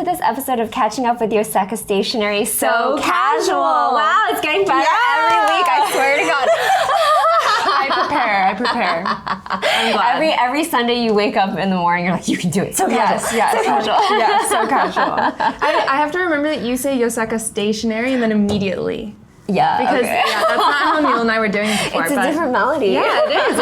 this episode of Catching Up with Yoseka Stationery So Casual. Wow, it's getting better every week, I swear to God. I prepare. I'm glad. Every Sunday you wake up in the morning, you're like, you can do it. So casual. Yes. So casual. Yeah, so casual. I have to remember that you say Yoseka Stationery and then immediately. Yeah, because that's not how Neil and I were doing it before. It's a different melody. Yeah, it is.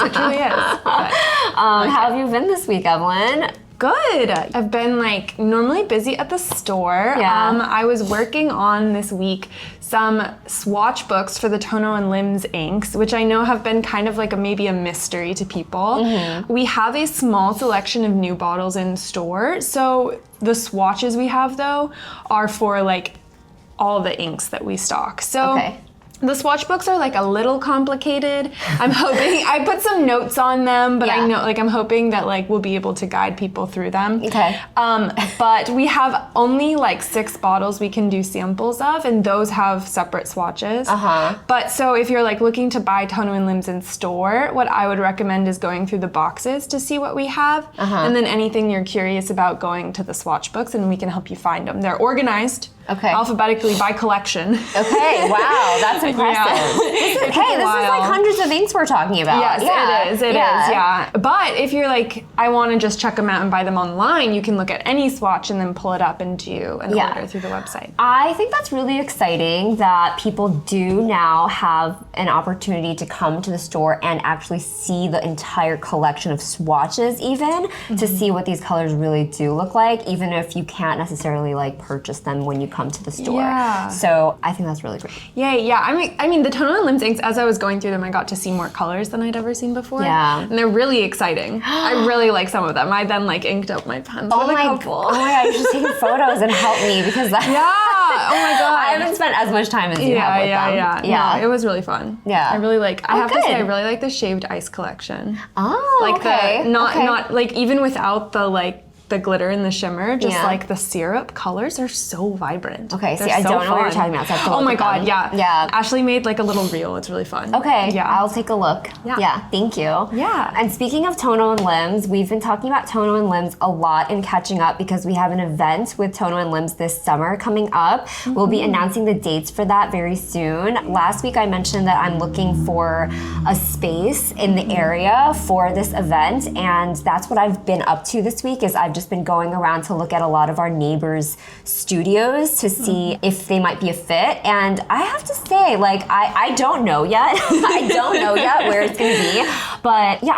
It truly is. How have you been this week, Evelyn? Good. I've been like normally busy at the store. Yeah. I was working on this week some swatch books for the Tono Lims inks, which I know have been kind of like maybe a mystery to people. Mm-hmm. We have a small selection of new bottles in store. So the swatches we have though are for like all the inks that we stock. So the swatch books are like a little complicated. I'm hoping, I put some notes on them, but I know, like I'm hoping that like we'll be able to guide people through them. Okay. But we have only like 6 bottles we can do samples of, and those have separate swatches. But so if you're like looking to buy Tono Lims in store, what I would recommend is going through the boxes to see what we have. And then anything you're curious about, going to the swatch books and we can help you find them. They're organized alphabetically by collection. Okay, wow, that's impressive. This is like hundreds of inks we're talking about. Yes, it is, yeah. But if you're like, I want to just check them out and buy them online, you can look at any swatch and then pull it up and do an order through the website. I think that's really exciting that people do now have an opportunity to come to the store and actually see the entire collection of swatches even, to see what these colors really do look like, even if you can't necessarily like purchase them when you come to the store. So I think that's really great. Yeah. I mean, the Tono Lims inks, as I was going through them, I got to see more colors than I'd ever seen before. Yeah. And they're really exciting. I really like some of them. I then like inked up my pens with a couple. Oh my God, you should take photos and help me because that. Oh my God. I haven't spent as much time as you have with them. Yeah, it was really fun. Yeah. I really like, I have to say, I really like the shaved ice collection. Oh, like not like even without the like the glitter and the shimmer, just like the syrup colors are so vibrant. Okay, see, I don't know what you're talking about. So I have to look my at God, them. yeah. Ashley made like a little reel. It's really fun. Okay, I'll take a look. Yeah, thank you. Yeah. And speaking of Tono Lims, we've been talking about Tono Lims a lot in Catching Up because we have an event with Tono Lims this summer coming up. We'll be announcing the dates for that very soon. Last week I mentioned that I'm looking for a space in the area for this event, and that's what I've been up to this week. Is I've just been going around to look at a lot of our neighbors' studios to see if they might be a fit. And I have to say, like, I don't know yet. I don't know yet where it's gonna be. But yeah,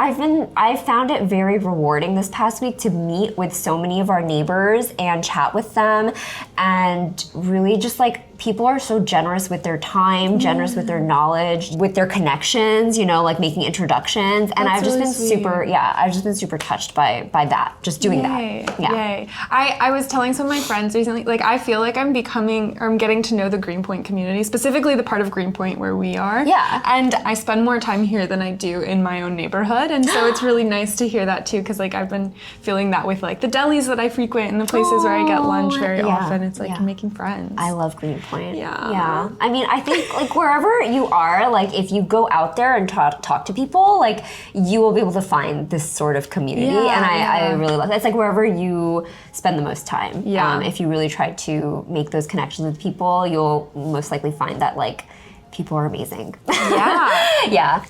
I've found it very rewarding this past week to meet with so many of our neighbors and chat with them, and really just like, people are so generous with their time, generous with their knowledge, with their connections, you know, like making introductions. And I've just been super touched by that, just doing that. Yay. I was telling some of my friends recently, like I feel like I'm getting to know the Greenpoint community, specifically the part of Greenpoint where we are. Yeah. And I spend more time here than I do in my own neighborhood. And so it's really nice to hear that too, because like I've been feeling that with like the delis that I frequent and the places where I get lunch very often. It's like making friends. I love Greenpoint. Yeah. I mean, I think like wherever you are, like if you go out there and talk to people, like you will be able to find this sort of community. And I really love that. It's like wherever you spend the most time. If you really try to make those connections with people, you'll most likely find that like people are amazing.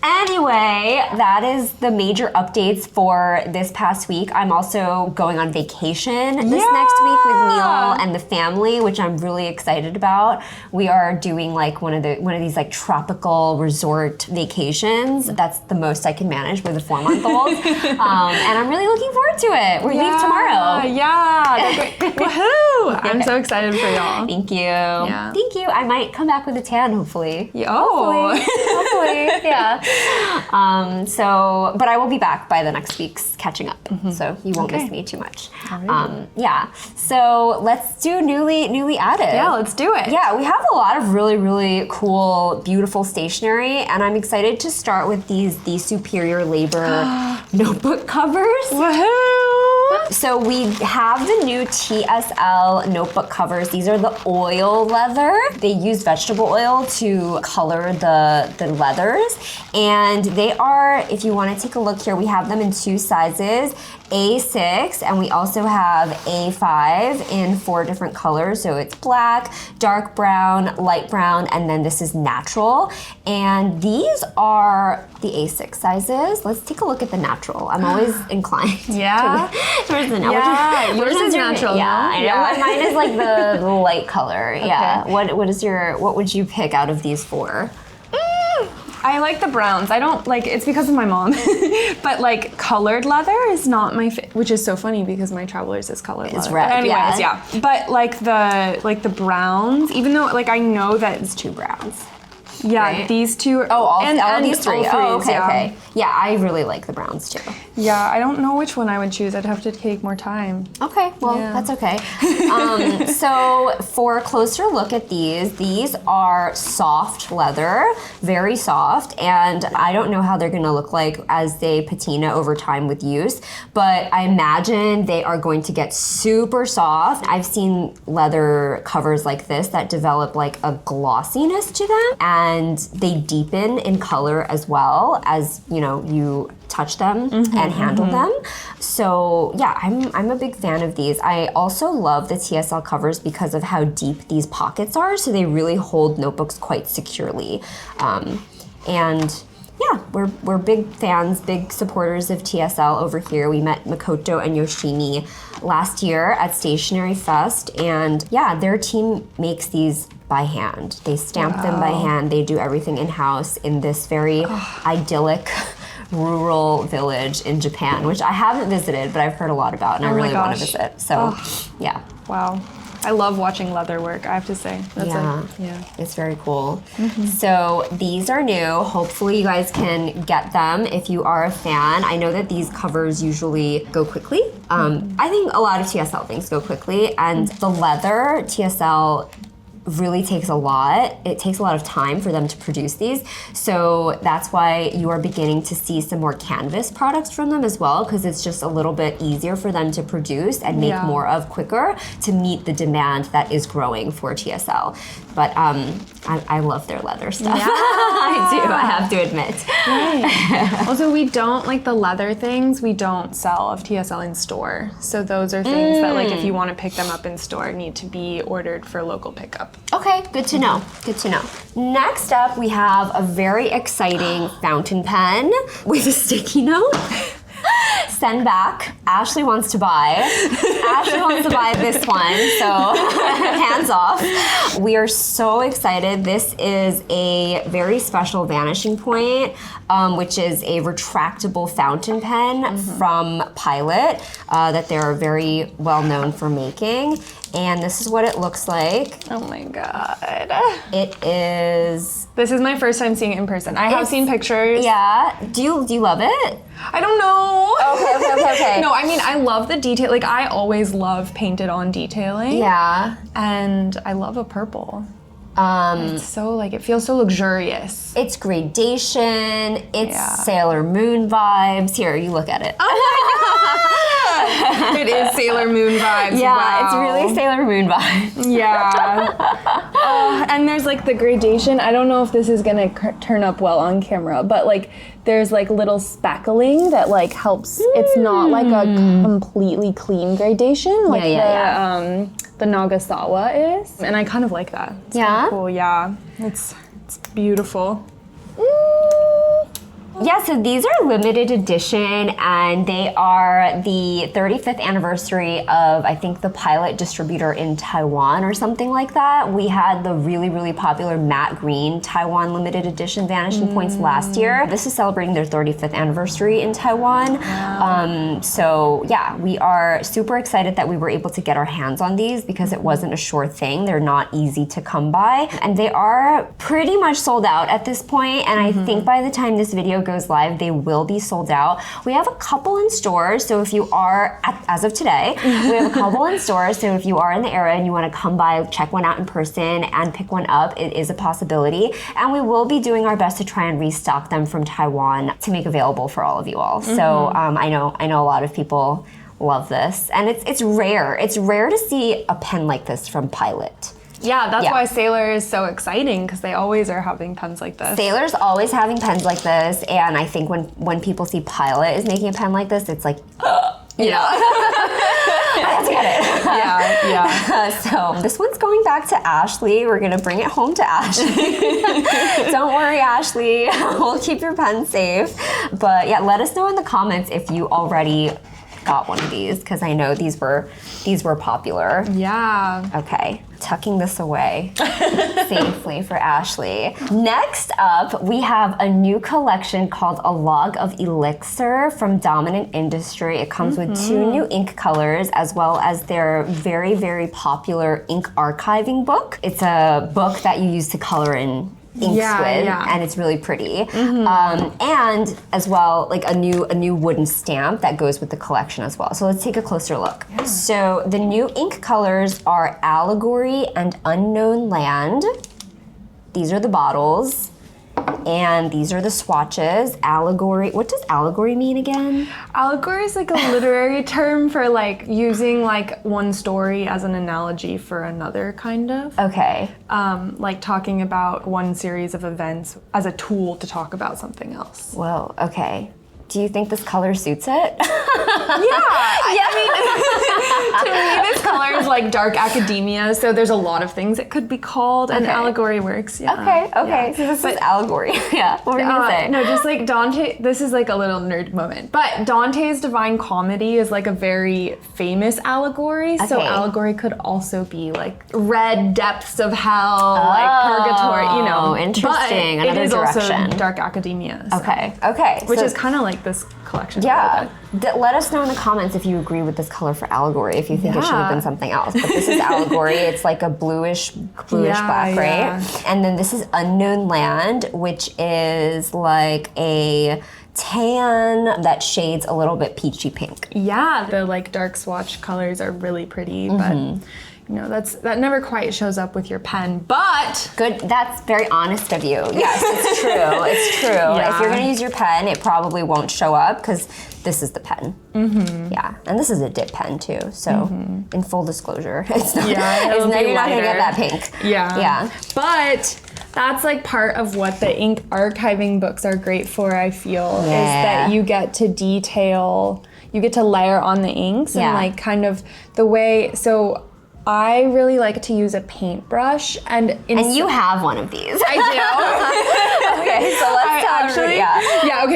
Anyway, that is the major updates for this past week. I'm also going on vacation this next week with Neil and the family, which I'm really excited about. We are doing like one of these like tropical resort vacations. That's the most I can manage with a 4-month-old. And I'm really looking forward to it. We leave tomorrow. Woohoo! I'm so excited for y'all. Thank you. Thank you. I might come back with a tan, hopefully. Hopefully, yeah. But I will be back by the next week's Catching Up, so you won't miss me too much. So let's do newly added. Yeah, let's do it. Yeah, we have a lot of really, really cool, beautiful stationery, and I'm excited to start with these Superior Labor notebook covers. Woohoo! So we have the new TSL notebook covers. These are the oil leather. They use vegetable oil to color the leathers. And they are, if you want to take a look here, we have them in 2 sizes. A6, and we also have A5 in 4 different colors. So it's black, dark brown, light brown, and then this is natural. And these are the A6 sizes. Let's take a look at the natural. I'm always inclined towards the natural. Yeah, yours is natural. Yeah, I know. Yeah. Mine is like the light color. Okay. Yeah. What would you pick out of these 4? I like the browns. I don't like, it's because of my mom. But like colored leather is not my which is so funny because my Travelers is colored leather. Red. But anyways, yeah. But like the browns, even though like I know that It's 2 browns. yeah, right? these 2 all these 3. all threes, okay, yeah. okay. Yeah, I really like the browns too. Yeah, I don't know which one I would choose. I'd have to take more time. Okay, well, Yeah. that's okay. So for a closer look at these are soft leather, very soft, and I don't know how they're gonna look like as they patina over time with use, but I imagine they are going to get super soft. I've seen leather covers like this that develop like a glossiness to them, and they deepen in color as well as, you touch them and handle them. So yeah, I'm a big fan of these. I also love the TSL covers because of how deep these pockets are, so they really hold notebooks quite securely. And yeah, we're big fans, big supporters of TSL over here. We met Makoto and Yoshimi last year at Stationery Fest, and yeah, their team makes these by hand. They stamp them by hand. They do everything in-house in this very idyllic rural village in Japan, which I haven't visited, but I've heard a lot about, and I really want to visit. So, yeah. Wow. I love watching leather work, I have to say. It's very cool. So these are new. Hopefully you guys can get them if you are a fan. I know that these covers usually go quickly. I think a lot of TSL things go quickly, and the leather TSL really takes a lot. It takes a lot of time for them to produce these. So that's why you are beginning to see some more canvas products from them as well, because it's just a little bit easier for them to produce and make more of quicker to meet the demand that is growing for TSL. But I love their leather stuff. Yeah. I do, I have to admit. Right. Also, we don't, like the leather things, we don't sell of TSL in store. So those are things that like if you want to pick them up in store, need to be ordered for local pickup. Okay, good to know. Good to know. Next up, we have a very exciting fountain pen with a sticky note. Send back. Ashley wants to buy. Ashley wants to buy this one, so hands off. We are so excited. This is a very special Vanishing Point, which is a retractable fountain pen from Pilot that they're very well known for making. And this is what it looks like. Oh my god. It is... This is my first time seeing it in person. I have seen pictures. Yeah. Do you love it? I don't know. Okay. No, I mean, I love the detail. Like, I always love painted on detailing. Yeah. And I love a purple. It's so, like, it feels so luxurious. It's gradation. It's Sailor Moon vibes. Here, you look at it. It is Sailor Moon vibes. Yeah, wow. it's really Sailor Moon vibes. Yeah. And there's like the gradation. I don't know if this is gonna turn up well on camera, but like there's like little spackling that like helps. It's not like a completely clean gradation like the Nagasawa is. And I kind of like that. It's Yeah? really cool, yeah. It's beautiful. Yeah, so these are limited edition, and they are the 35th anniversary of, I think, the Pilot distributor in Taiwan or something like that. We had the really, really popular matte green Taiwan limited edition Vanishing Points last year. This is celebrating their 35th anniversary in Taiwan. Wow. So yeah, we are super excited that we were able to get our hands on these because it wasn't a sure thing. They're not easy to come by, and they are pretty much sold out at this point, and I think by the time this video goes live, they will be sold out. We have a couple in stores, so if you are, as of today, we have a couple in stores, so if you are in the area and you want to come by, check one out in person and pick one up, it is a possibility. And we will be doing our best to try and restock them from Taiwan to make available for all of you all. So I know a lot of people Love this. And it's rare. It's rare to see a pen like this from Pilot. Yeah, that's why Sailor is so exciting, because they always are having pens like this. Sailor's always having pens like this, and I think when people see Pilot is making a pen like this, it's like, you know. I have to get it. Yeah. So this one's going back to Ashley. We're gonna bring it home to Ashley. Don't worry, Ashley. We'll keep your pen safe. But yeah, let us know in the comments if you already got one of these, because I know these were popular. Yeah. Okay, tucking this away safely for Ashley. Next up, we have a new collection called A Log of Elixir from Dominant Industry. It comes with 2 new ink colors, as well as their very, very popular ink archiving book. It's a book that you use to color in inks with, and it's really pretty. And as well, like a new wooden stamp that goes with the collection as well. So let's take a closer look. So the new ink colors are Allegory and Unknown Land. These are the bottles. And these are the swatches. Allegory, what does allegory mean again? Allegory is like a literary term for like using like one story as an analogy for another, kind of. Okay. Like talking about one series of events as a tool to talk about something else. Well, okay. Do you think this color suits it? I mean, to me, this color is like dark academia, so there's a lot of things it could be called, and allegory works. Okay. So this is allegory. What were you gonna say? No, just like Dante, this is like a little nerd moment, but Dante's Divine Comedy is like a very famous allegory, so allegory could also be like red depths of hell, like purgatory, you know. Interesting, but another it is direction. also dark academia. So. Okay. Which is kind of like this collection. Yeah. Let us know in the comments if you agree with this color for allegory, if you think it should have been something else. But this is allegory. It's like a bluish black, right? And then this is Unknown Land, which is like a tan that shades a little bit peachy pink. Yeah, the like dark swatch colors are really pretty, but you know, that never quite shows up with your pen, but... Good, that's very honest of you. Yes, it's true, it's true. If you're gonna use your pen, it probably won't show up, because this is the pen. Yeah, and this is a dip pen too, so in full disclosure, it's not, you're not gonna get that pink. Yeah. But that's like part of what the ink archiving books are great for, I feel, is that you get to detail, you get to layer on the inks and like kind of the way, so I really like to use a paintbrush, and you have one of these. I do. Okay, so let's talk.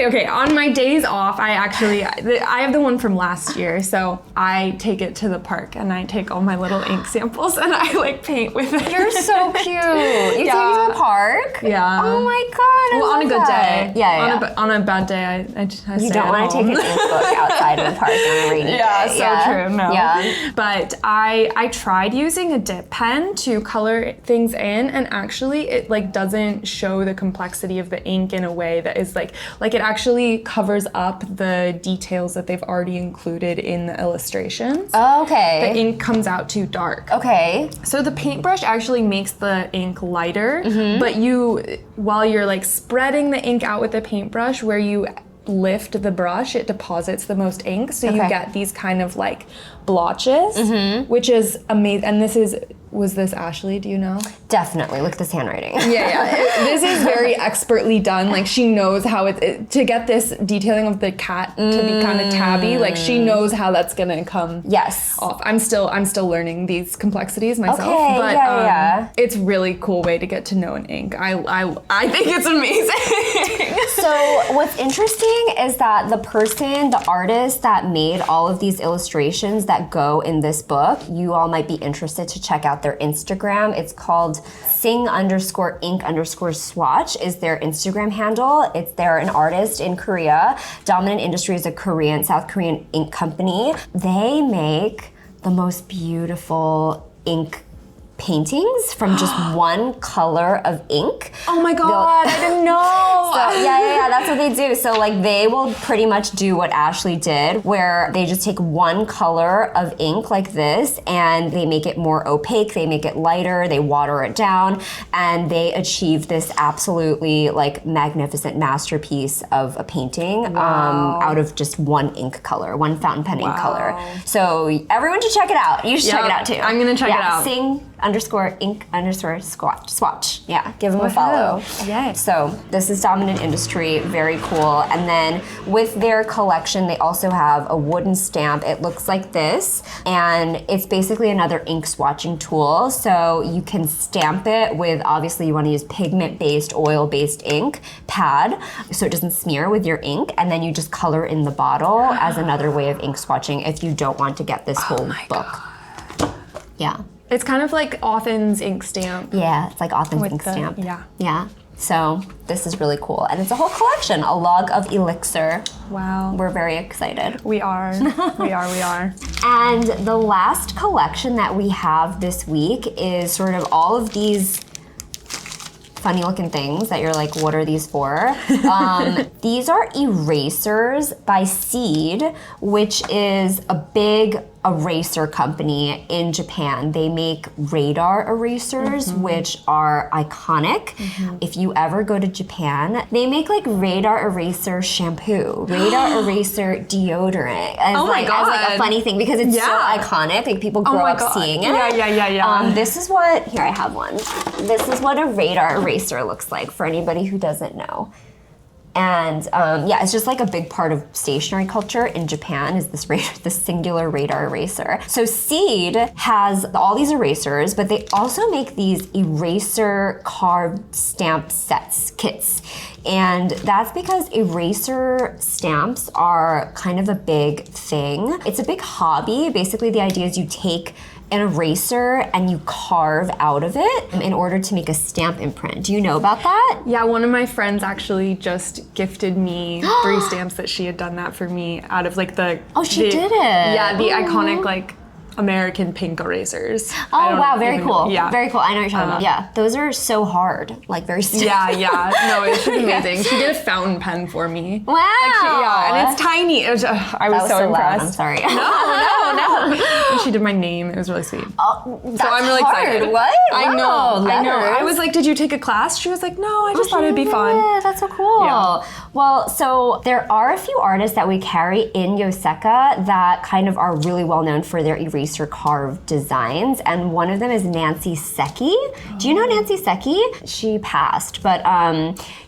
Okay. On my days off, I have the one from last year, so I take it to the park and I take all my little ink samples and I like paint with it. You're so cute. You take it to the park? Yeah. Oh my god. Well, on a good day. Yeah. On a bad day, I you don't want to take an ink book outside of the park on a rainy day. Yeah, so true. No. Yeah. But I tried using a dip pen to color things in, and actually it like doesn't show the complexity of the ink in a way that is like it actually covers up the details that they've already included in the illustrations. Okay. The ink comes out too dark. Okay. So the paintbrush actually makes the ink lighter, but while you're like spreading the ink out with the paintbrush, where you lift the brush, it deposits the most ink, so you get these kind of like blotches, which is amazing. And was this Ashley, do you know? Definitely, look at this handwriting. This is very expertly done. Like, she knows how to get this detailing of the cat to be kind of tabby, like she knows how that's gonna come off. I'm still learning these complexities myself, but it's really cool way to get to know an ink. I think it's amazing. So what's interesting is that the artist that made all of these illustrations that go in this book, you all might be interested to check out their Instagram. It's called sing_ink_swatch is their Instagram handle. They're an artist in Korea. Dominant Industry is a South Korean ink company. They make the most beautiful ink paintings from just one color of ink. Oh my God, I didn't know. So, yeah, that's what they do. So like they will pretty much do what Ashley did, where they just take one color of ink like this and they make it more opaque, they make it lighter, they water it down, and they achieve this absolutely like magnificent masterpiece of a painting out of just one ink color, one fountain pen ink color. So everyone should check it out. You should check it out too. I'm gonna check it out. Sing_ink_swatch. Yeah, give them a follow. Yes. So this is Dominant Industry, very cool. And then with their collection, they also have a wooden stamp. It looks like this, and it's basically another ink swatching tool. So you can stamp it with, obviously you want to use pigment-based, oil-based ink pad, so it doesn't smear with your ink, and then you just color in the bottle as another way of ink swatching if you don't want to get this whole book. God. Yeah. It's kind of like Authen's ink stamp. Yeah, it's like Authen's ink stamp. Yeah. So this is really cool. And it's a whole collection, a log of Elixir. Wow. We're very excited. We are. we are. And the last collection that we have this week is sort of all of these funny looking things that you're like, what are these for? These are erasers by Seed, which is a big eraser company in Japan. They make radar erasers, which are iconic. If you ever go to Japan, they make like radar eraser shampoo, radar eraser deodorant as, oh my like, God. as like a funny thing because it's so iconic. Like people grow up seeing it. Yeah. This is what, here I have one. This is what a radar eraser looks like for anybody who doesn't know. And yeah, it's just like a big part of stationery culture in Japan is this singular radar eraser. So Seed has all these erasers, but they also make these eraser carved stamp kits. And that's because eraser stamps are kind of a big thing. It's a big hobby. Basically, the idea is you take an eraser and you carve out of it in order to make a stamp imprint. Do you know about that? Yeah, one of my friends actually just gifted me 3 stamps that she had done that for me out of like the... Oh, she did it. Yeah, the iconic like American pink erasers. Oh wow, very cool. Yeah. Very cool. I know what you're talking about. Yeah, those are so hard, like very stiff. Yeah. No, it's amazing. She did a fountain pen for me. Wow. And it's tiny. It was, I was so impressed. Loud. I'm sorry. No. And she did my name. It was really sweet. Oh, that's so I'm really excited. What? I know. Letters. I was like, did you take a class? She was like, no, I just thought it'd be fun. Yeah, that's so cool. Yeah. Well, so there are a few artists that we carry in Yoseka that kind of are really well known for their eraser carved designs, and one of them is Nancy Seki. Do you know Nancy Seki? She passed, but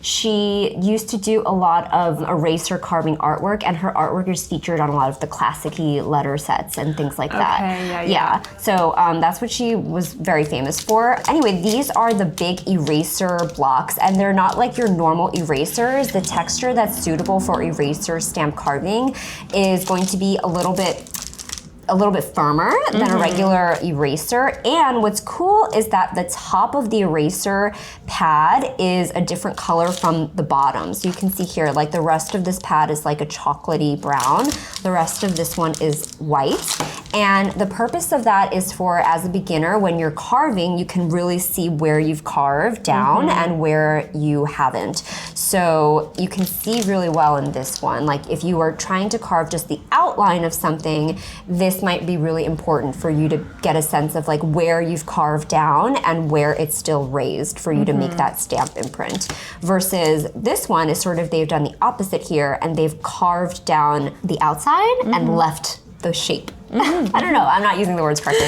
she used to do a lot of eraser carving artwork, and her artwork is featured on a lot of the classic-y letter sets and things like that. Okay, yeah. So that's what she was very famous for. Anyway, these are the big eraser blocks, and they're not like your normal erasers. The texture that's suitable for eraser stamp carving is going to be a little bit firmer than a regular eraser. And what's cool is that the top of the eraser pad is a different color from the bottom. So you can see here, like the rest of this pad is like a chocolatey brown. The rest of this one is white. And the purpose of that is for, as a beginner, when you're carving, you can really see where you've carved down and where you haven't. So you can see really well in this one. Like if you are trying to carve just the outline of something, this might be really important for you to get a sense of like where you've carved down and where it's still raised for you to make that stamp imprint. Versus this one is sort of, they've done the opposite here and they've carved down the outside and left the shape. I don't know, I'm not using the words correctly.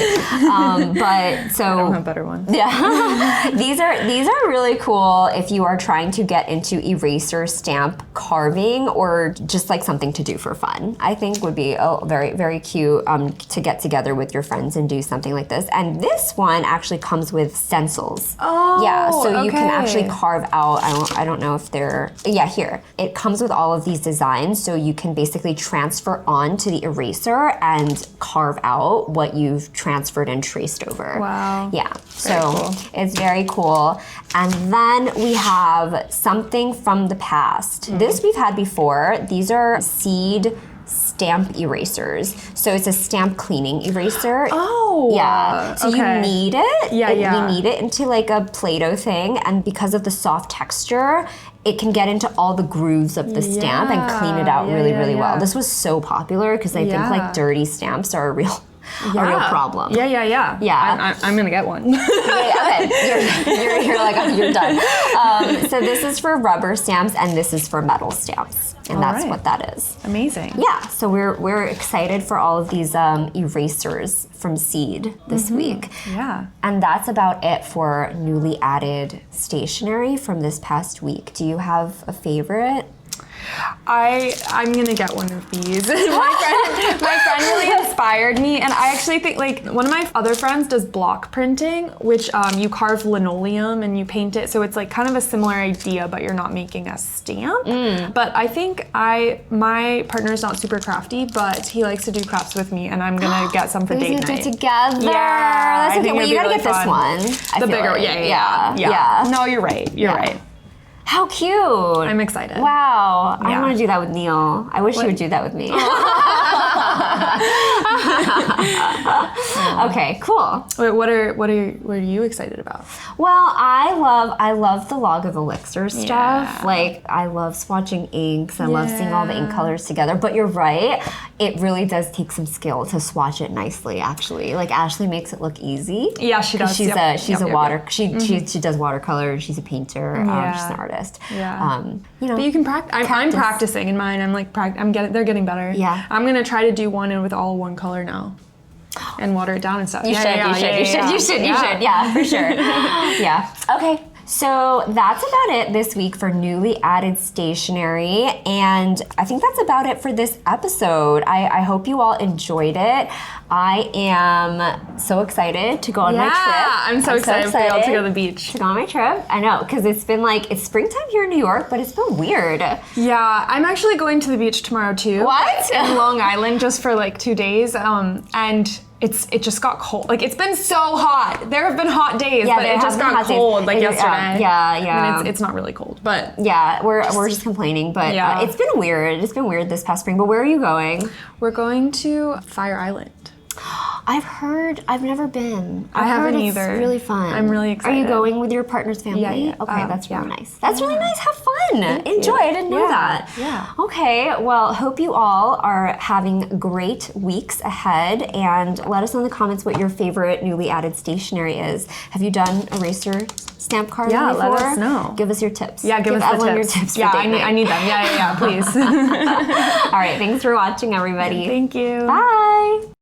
But so I don't have better ones. Yeah. these are really cool if you are trying to get into eraser stamp carving or just like something to do for fun. I think would be very, very cute to get together with your friends and do something like this. And this one actually comes with stencils. Oh, yeah, so you can okay. actually carve out, I don't know if they're, yeah, here. It comes with all of these designs, so you can basically transfer onto the eraser and carve out what you've transferred and traced over. Wow. Yeah, so it's very cool. And then we have something from the past. This we've had before. These are Seed stamp erasers. So it's a stamp cleaning eraser. Oh. Yeah. So you knead it. Yeah. You knead it into like a Play-Doh thing, and because of the soft texture, it can get into all the grooves of the stamp and clean it out really well. This was so popular because I think like dirty stamps are a real problem. Yeah. I'm gonna get one. Okay, you're like, oh, you're done. So this is for rubber stamps, and this is for metal stamps, and that's what that is. Amazing. Yeah, so we're excited for all of these erasers from Seed this week. Yeah. And that's about it for newly added stationery from this past week. Do you have a favorite? I'm gonna get one of these. my friend really inspired me, and I actually think like one of my other friends does block printing, which you carve linoleum and you paint it, so it's like kind of a similar idea, but you're not making a stamp. But I think my partner's not super crafty, but he likes to do crafts with me, and I'm gonna get some for date night. Do it together. Yeah, that's okay. Well, you gotta get this one. The bigger one. Yeah. No, you're right. You're right. How cute. I'm excited. Wow. I want to do that with Neil. I wish he would do that with me. Okay, cool. Wait, what are you excited about? Well, I love the Log of Elixir stuff. Like, I love swatching inks. I love seeing all the ink colors together. But you're right. It really does take some skill to swatch it nicely, actually. Like, Ashley makes it look easy. Yeah, she does. She does watercolor. She's a painter. She's an artist. Yeah. But you can practice. I'm practicing in mine. I'm like, they're getting better. Yeah. I'm gonna try to do one with all one color now, and water it down and stuff. You should. Yeah, for sure. Yeah. Okay. So that's about it this week for newly added stationery, and I think that's about it for this episode. I hope you all enjoyed it. I am so excited to go on my trip. I'm so excited to be able to go to the beach. To go on my trip. I know, because it's been like, it's springtime here in New York, but it's been weird. Yeah, I'm actually going to the beach tomorrow too. What? In Long Island, just for like 2 days, and it just got cold. Like, it's been so hot. There have been hot days, but it just got cold like yesterday. Yeah. I mean, it's not really cold, but yeah, we're just complaining. But it's been weird. It's been weird this past spring. But where are you going? We're going to Fire Island. I've heard. I've never been. I haven't either. It's really fun. I'm really excited. Are you going with your partner's family? Yeah. Okay, that's really nice. That's really nice. Have fun. Enjoy. I didn't know that. Yeah. Okay. Well, hope you all are having great weeks ahead, and let us know in the comments what your favorite newly added stationery is. Have you done eraser stamp carving before? Let us know. Give us your tips. Yeah, give us Evelyn the tips. your tips. Yeah, for date night. I need them. Yeah, please. All right. Thanks for watching, everybody. Thank you. Bye.